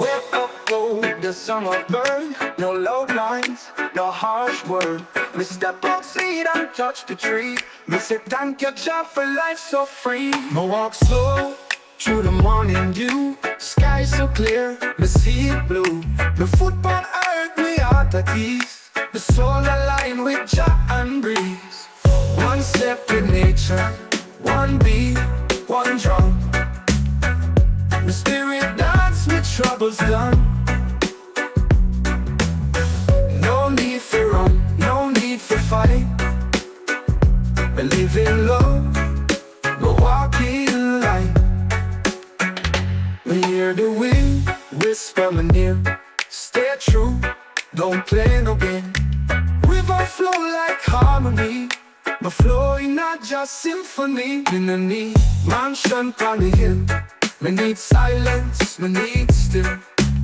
wake up, go, the summer burn. No loud lines, no harsh word. Me step outside and touch the tree. Me say thank you, Jah, for life so free. Me walk slow through the morning dew. Sky so clear, me see it blue. Me foot on earth, me heart at ease. The soul aligned with Jah and breeze. One step with nature, one beat, one drum. My spirit dance, my troubles done. No need for run, no need for fight. We live in love, we walk in light. We hear the wind whisper my name. Stay true, don't play no game. River flow like harmony. My flowing not just symphony. Me no need mansion on the hill. Me need silence, me need still.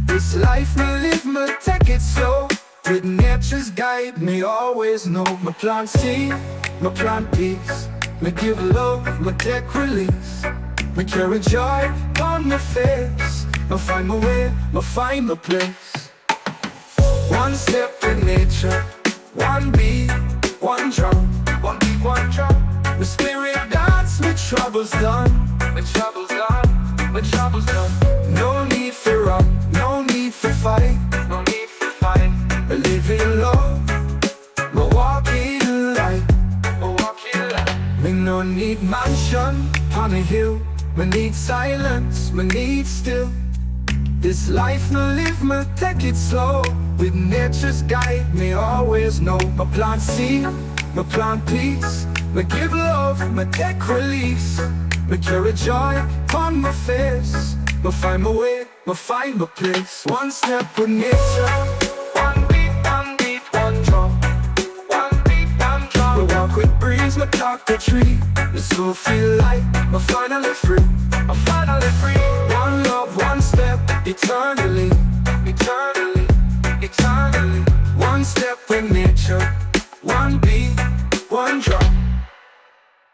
This life me live, me take it slow. With nature's guide, me always know. Me plant seed, me plant peace. Me give love, me take release. Me carry joy on my face. Me find my way, me find my place. One step with nature, one beat, one drum. One beat, one drum. My spirit dance, my troubles done. My troubles done, my troubles done. No need for run, no need for fight. No need for fight. I live in love, I walk in light. I walk in light. Me no need mansion on a hill. Me need silence, me need still. This life no live, me take it slow. With nature's guide, me always know. Me plant seed, me plant peace. Me give love, me take release. Me carry joy on my face. Me find my way, me find my place. One step with nature. One beat, one drum. One beat, one drum. We walk with breeze, me talk the tree. Me soul feel light, me finally free. I'm finally free. One love, one step, eternally. Eternally, eternally. One step with nature. One beat, one drum.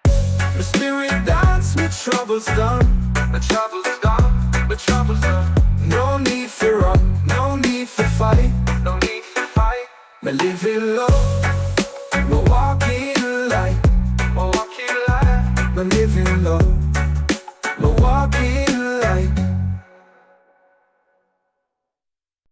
My spirit dance, my troubles done. My troubles gone, my troubles done. No need for run, no need for fight. No need for fight. Me live in love, me walk in light. Me walk in light. Me live in